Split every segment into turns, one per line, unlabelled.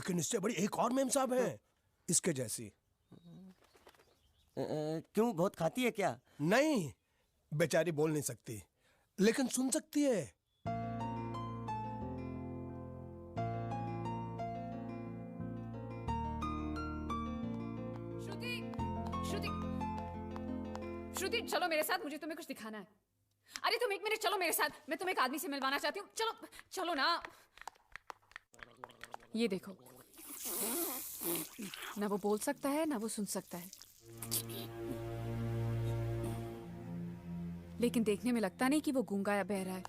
लेकिन इससे बड़ी एक और मेम साहब है, इसके जैसी।
क्यों, बहुत खाती है क्या?
नहीं, बेचारी बोल नहीं सकती लेकिन सुन सकती है।
श्रुति, श्रुति, श्रुति, चलो मेरे साथ, मुझे तुम्हें कुछ दिखाना है। अरे तुम 1 मिनट चलो मेरे साथ, मैं तुम्हें एक आदमी से मिलवाना चाहती हूँ। चलो चलो ना। ये देखो, ना वो बोल सकता है ना वो सुन सकता है, लेकिन देखने में लगता नहीं कि वो गूंगा या बहरा है।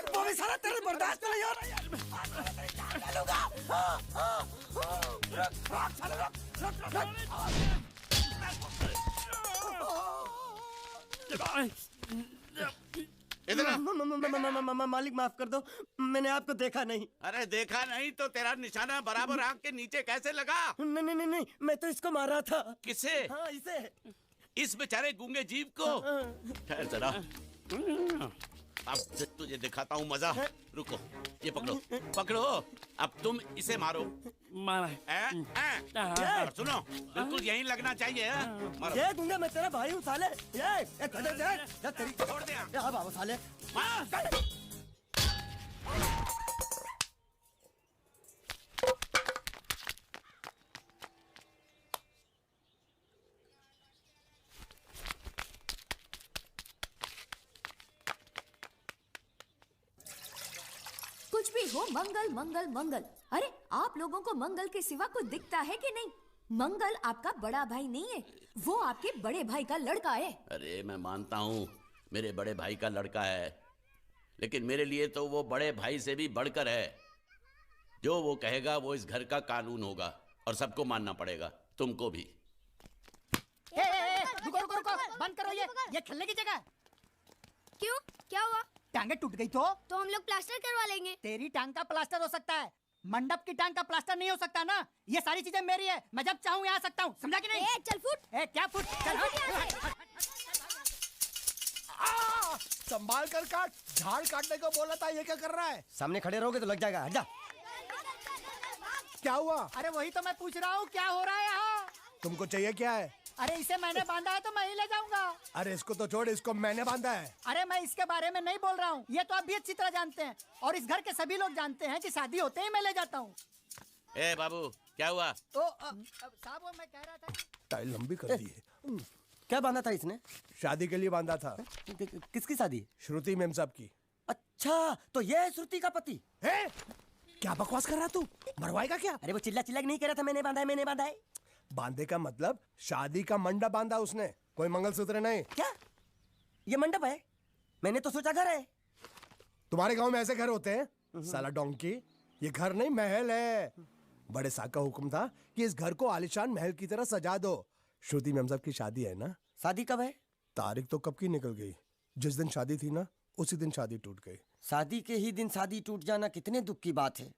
वो भी सारा तेरे बर्दाश्त नहीं हो रहा मालिक माफ कर दो, मैंने आपको देखा नहीं।
अरे देखा नहीं तो तेरा निशाना बराबर आंख के नीचे कैसे लगा?
नहीं नहीं नहीं, मैं तो इसको मारा था।
किसे?
हाँ, इसे।
इस बेचारे गूंगे जीव को? ठहर जरा, अब तुझे दिखाता हूँ मजा। रुको, ये पकड़ो पकड़ो, अब तुम इसे मारो।
मारा।
सुनो, बिल्कुल यहीं लगना चाहिए। मारो।
ये गूंगा, मैं तेरा भाई हूँ साले। ये तेरी
छोड़ दे।
हाँ बाबू साले।
कुछ भी हो, मंगल मंगल मंगल। अरे आप लोगों को मंगल के सिवा कुछ दिखता है कि नहीं? मंगल आपका बड़ा भाई नहीं है, वो आपके बड़े भाई का लड़का है।
अरे मैं मानता हूँ मेरे बड़े भाई का लड़का है, लेकिन मेरे लिए तो वो बड़े भाई से भी बढ़कर है। जो वो कहेगा वो इस घर का कानून होगा और सबको मानना पड़ेगा, तुमको भी।
रुको रुको रुको, बंद करो ये खेलने की जगह।
क्यों, क्या हुआ?
टांगे टूट गई तो
हम लोग प्लास्टर करवा लेंगे।
तेरी टांग का प्लास्टर हो सकता है, मंडप की टांग का प्लास्टर नहीं हो सकता ना। ये सारी चीजें मेरी है, मैं जब चाहूँ यहाँ आ सकता हूँ, समझा कि नहीं?
चल फुट।
क्या फुट? चल
संभाल कर काट, झाड़ काटने को बोला था, ये क्या कर रहा है?
सामने खड़े रहोगे तो लग जाएगा, हट जा।
क्या हुआ?
अरे वही तो मैं पूछ रहा हूँ, क्या हो रहा है यहाँ?
तुमको चाहिए क्या है?
अरे इसे मैंने बांधा है तो मैं ही ले जाऊंगा।
अरे इसको तो छोड़, इसको मैंने बांधा है।
अरे मैं इसके बारे में नहीं बोल रहा हूँ, ये तो आप भी अच्छी तरह जानते हैं और इस घर के सभी लोग जानते हैं कि शादी होते ही मैं ले जाता हूँ।
ए बाबू, क्या हुआ?
साहब वो मैं कह रहा था,
टाइल लंबी कर दी है।
क्या बांधा था इसने?
शादी के लिए बांधा था।
किसकी शादी?
श्रुति मेम साहब की।
अच्छा, तो ये है श्रुति का पति?
है? क्या बकवास कर रहा तू? मरवाएगा क्या?
अरे वो चिल्ला चिल्ला नहीं कह रहा था मैंने बांधा है, मैंने बांधा है।
बांधे का मतलब शादी का मंडप बांधा उसने, कोई मंगलसूत्र नहीं।
क्या ये मंडप है? मैंने तो सोचा घर है।
तुम्हारे गांव में ऐसे घर होते हैं? साला डोंकी, ये घर नहीं महल है। बड़े साहब का हुक्म था कि इस घर को आलीशान महल की तरह सजा दो। श्रुति मेम साहब की शादी है ना?
शादी कब है?
तारीख तो कब की निकल गई, जिस दिन शादी थी ना उसी दिन शादी टूट गई।
शादी के ही दिन शादी टूट जाना कितने दुख की बात है।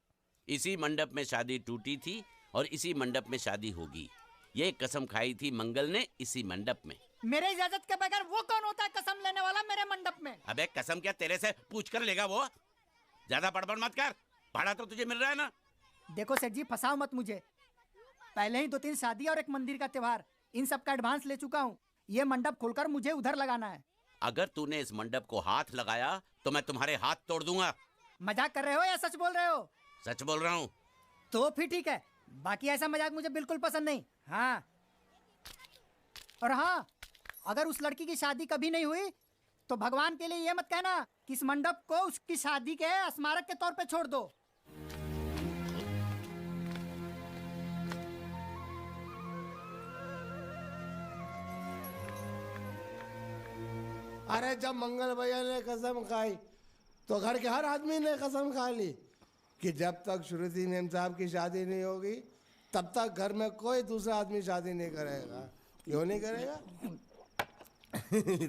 इसी मंडप में शादी टूटी थी और इसी मंडप में शादी होगी। ये कसम खाई थी मंगल ने इसी मंडप में।
मेरे इजाजत के बगैर वो कौन होता है कसम लेने वाला मेरे मंडप में?
अबे कसम क्या तेरे से पूछ कर लेगा वो? ज्यादा बड़बड़ मत कर, भाड़ा तो तुझे मिल रहा है ना।
देखो सेठ जी, फंसाओ मत मुझे। पहले ही 2-3 शादी और एक मंदिर का त्योहार, इन सब का एडवांस ले चुका हूँ। ये मंडप खोलकर मुझे उधर लगाना है।
अगर तूने इस मंडप को हाथ लगाया तो मैं तुम्हारे हाथ तोड़ दूंगा।
मजाक कर रहे हो या सच बोल रहे हो?
सच बोल रहा हूँ।
तो फिर ठीक है, बाकी ऐसा मजाक मुझे बिल्कुल पसंद नहीं। हाँ, और हाँ, अगर उस लड़की की शादी कभी नहीं हुई तो भगवान के लिए ये मत कहना कि इस मंडप को उसकी शादी के स्मारक के तौर पे छोड़ दो।
अरे जब मंगल भैया ने कसम खाई तो घर के हर आदमी ने कसम खा ली कि जब तक श्रुति मेम साहब की शादी नहीं होगी तब तक घर में कोई दूसरा आदमी शादी नहीं करेगा। क्यों नहीं करेगा?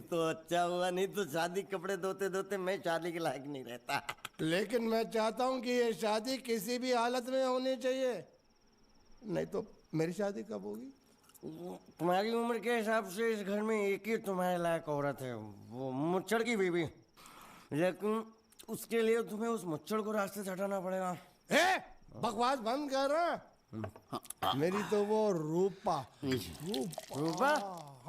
तो अच्छा हुआ, नहीं तो शादी कपड़े धोते धोते मैं शादी के लायक नहीं रहता।
लेकिन मैं चाहता हूँ कि ये शादी किसी भी हालत में होनी चाहिए, नहीं तो मेरी शादी कब होगी?
तुम्हारी उम्र के हिसाब से इस घर में एक ही तुम्हारे लायक औरत है, वो मुच्छड़ की बीवी। लेकिन उसके लिए तुम्हें उस मुच्छड़ को रास्ते से हटाना पड़ेगा।
बकवास बंद कर रहा। मेरी तो वो रूपा।
रूपा?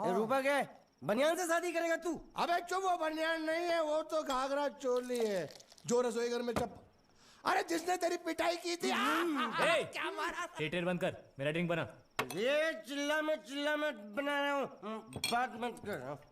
रूपा क्या है? बनियान से शादी करेगा तू?
अबे चुप, वो बनियान नहीं है, वो तो घाघरा चोली है जो रसोई घर में अरे जिसने तेरी पिटाई की थी। क्या मारा?
थिएटर बंद कर, मेरा ड्रिंक बना।
ये चिल्ला में बना रहा हूँ, बात मत कर।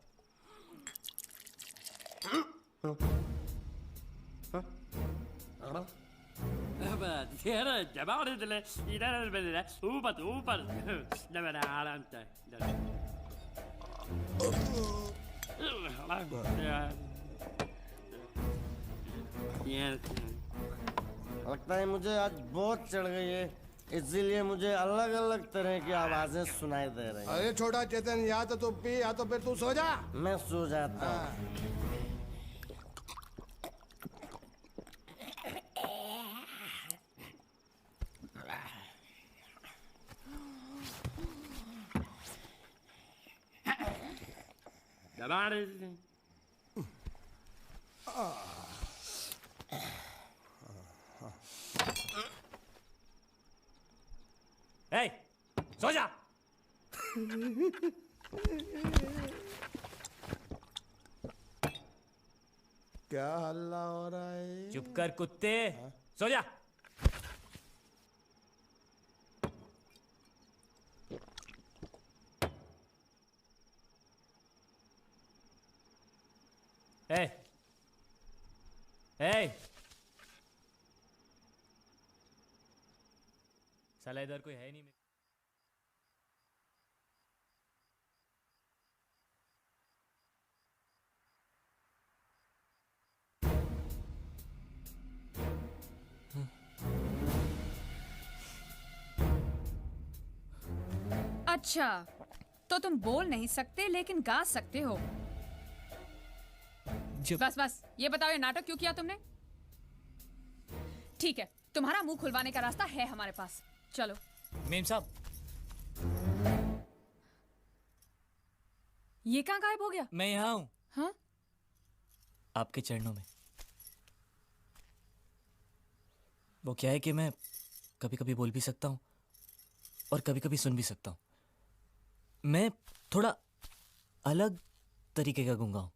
लगता है मुझे आज बहुत चढ़ गई है, इसीलिए मुझे अलग अलग तरह की आवाजें सुनाई दे रही हैं।
अरे छोटा चेतन, या तो तू पी या तो फिर तू सो जा।
मैं सो जाता हूँ।
सो जा।
क्या हल्ला हो रहा है?
चुप कर कुत्ते, सो जा। साला इधर कोई है नहीं।
अच्छा, तो तुम बोल नहीं सकते लेकिन गा सकते हो। बस ये बताओ, ये नाटक क्यों किया तुमने? ठीक है, तुम्हारा मुंह खुलवाने का रास्ता है हमारे पास, चलो।
मेम साहब,
ये कहाँ गायब हो गया?
मैं यहाँ हूँ।
हाँ?
आपके चरणों में। वो क्या है कि मैं कभी कभी बोल भी सकता हूँ और कभी कभी सुन भी सकता हूँ। मैं थोड़ा अलग तरीके का गूंगा हूँ।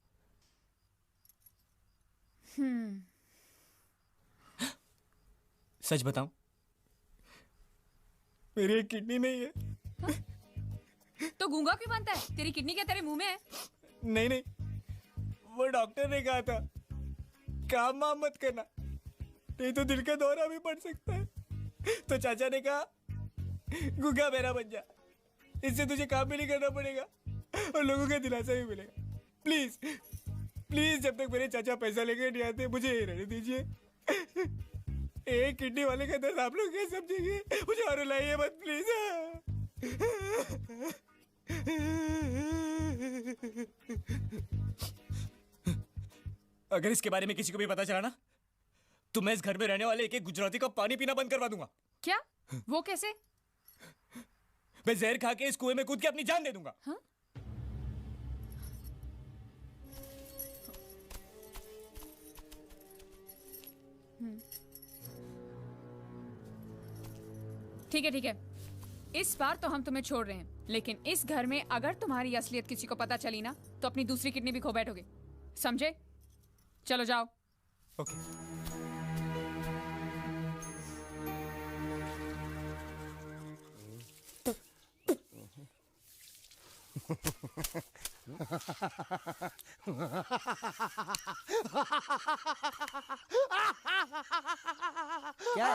सच बताऊं, मेरी एक किडनी नहीं है।
हाँ? तो गूंगा क्यों बनता है? तेरी किडनी क्या तेरे मुंह में है?
नहीं, वो डॉक्टर ने कहा था काम वाम मत करना, नहीं तो दिल का दौरा भी पड़ सकता है। तो चाचा ने कहा गूंगा मेरा बन जा, इससे तुझे काम भी नहीं करना पड़ेगा और लोगों का दिलासा भी मिलेगा। प्लीज प्लीज, जब तक मेरे चाचा पैसा लेके नहीं आते मुझे ये रहने दीजिए। एक किडनी वाले का दर्द आप लोग कैसे समझेंगे? मुझे और रुलाइए मत प्लीज। अगर इसके बारे में किसी को भी पता चला ना, तो मैं इस घर में रहने वाले एक गुजराती का पानी पीना बंद करवा दूंगा।
क्या? वो कैसे?
मैं जहर खा के इस कुएं में कूद के अपनी जान दे दूंगा।
हाँ? ठीक है, इस बार तो हम तुम्हें छोड़ रहे हैं, लेकिन इस घर में अगर तुम्हारी असलियत किसी को पता चली ना, तो अपनी दूसरी किडनी भी खो बैठोगे, समझे? चलो जाओ।
ओके।
क्या है?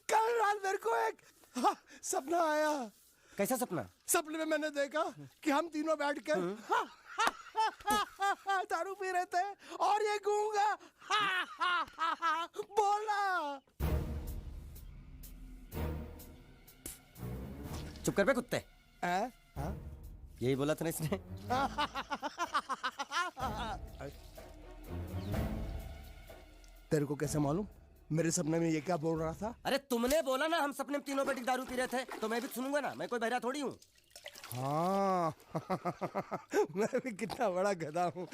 कल रात मेरे को एक सपना आया।
कैसा सपना?
सपने में मैंने देखा कि हम तीनों बैठ कर दारू पी रहे थे और ये गूंगा बोला।
चुप कर बे कुत्ते।
हाँ?
यही बोला था ना इसने।
तेरे को कैसे मालूम? मेरे सपने में ये क्या बोल रहा था?
अरे तुमने बोला ना हम सपने में तीनों बेटी दारू पी रहे थे, तो मैं भी सुनूंगा ना, मैं कोई बहरा थोड़ी हूँ।
हाँ मैं भी कितना बड़ा गधा हूँ।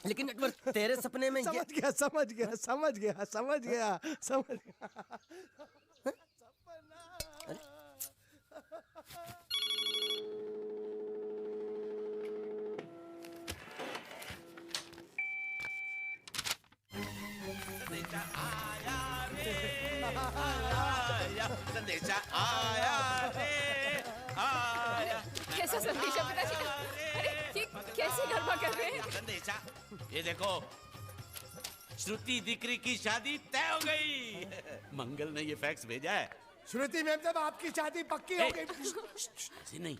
लेकिन एक बार तेरे सपने में
समझ गया समझ गया समझ गया समझ गया समझ गया।
संदेशा आया रे आया।
कैसा संदेशा पिताजी? अरे ये कैसे गरबा कर रहे हैं?
संदेशा, ये देखो श्रुति दिकरी की शादी तय हो गई। मंगल ने ये फैक्स भेजा है।
श्रुति मैम साहब आपकी शादी पक्की हो गई।
ऐसे नहीं,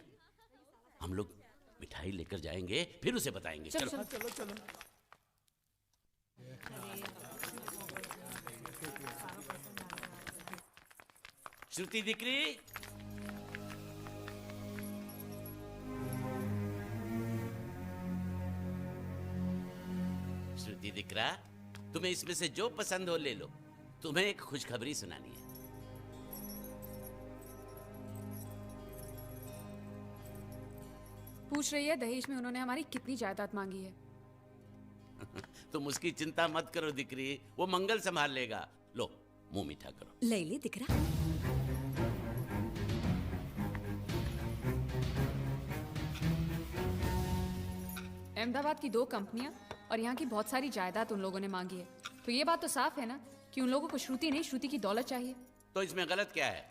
हम लोग मिठाई लेकर जाएंगे फिर उसे बताएंगे।
चलो,
चलो
चलो चलो।
श्रुति दिकरी, श्रुति दिकरा, तुम्हें इसमें से जो पसंद हो ले लो। तुम्हें एक खुशखबरी सुनानी है।
पूछ रही है दहेज में उन्होंने हमारी कितनी जायदाद मांगी है।
तुम उसकी चिंता मत करो दिकरी, वो मंगल संभाल लेगा। लो मुंह मीठा करो।
ले ले दिख रहा।
अहमदाबाद की 2 कंपनियां और यहाँ की बहुत सारी जायदाद उन लोगों ने मांगी है। तो ये बात तो साफ है ना कि उन लोगों को श्रुति नहीं, श्रुति की दौलत चाहिए।
तो इसमें गलत क्या है?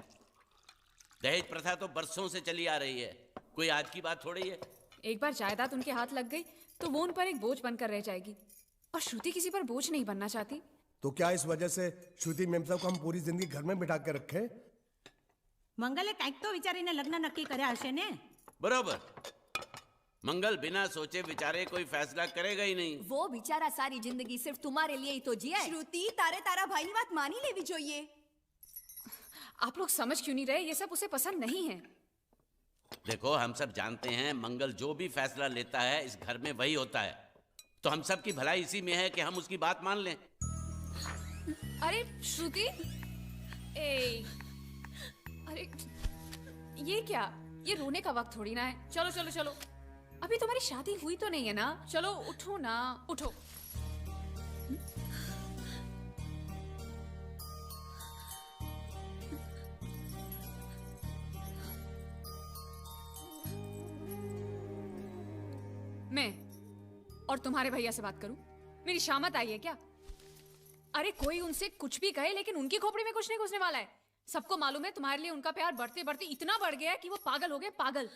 दहेज प्रथा तो बरसों से चली आ रही है, कोई आज की बात थोड़ी है।
एक बार जायदाद उनके हाथ लग गई तो वो उन पर एक बोझ बनकर रह जाएगी, और श्रुति किसी पर बोझ नहीं बनना चाहती।
तो क्या इस वजह से श्रुति मैम साहब को हम पूरी जिंदगी घर में बिठा के रखे?
મંગલે કાંઈક તો વિચારીને લગ્ન નક્કી કર્યા હશે ને?
बरोबर, मंगल बिना सोचे विचारे कोई फैसला करेगा ही नहीं।
वो बेचारा सारी जिंदगी सिर्फ तुम्हारे लिए ही तो जिया है।
श्रुति तारे तारा भाई ની વાત માની લેવી જોઈએ।
आप लोग समझ क्यों नहीं रहे? ये सब उसे पसंद नहीं है।
देखो हम सब जानते हैं मंगल जो भी फैसला लेता है इस घर में वही होता है, तो हम सब की भलाई इसी में है कि हम उसकी बात मान लें।
अरे श्रुति, अरे ये क्या? ये रोने का वक्त थोड़ी ना है। चलो चलो चलो, अभी तुम्हारी शादी हुई तो नहीं है ना? चलो उठो ना, उठो। मैं और तुम्हारे भैया से बात करूं? मेरी शामत आई है क्या? अरे कोई उनसे कुछ भी कहे लेकिन उनकी खोपड़ी में कुछ नहीं घुसने वाला है। सबको मालूम है तुम्हारे लिए उनका प्यार बढ़ते बढ़ते इतना बढ़ गया है कि वो पागल हो गए, पागल।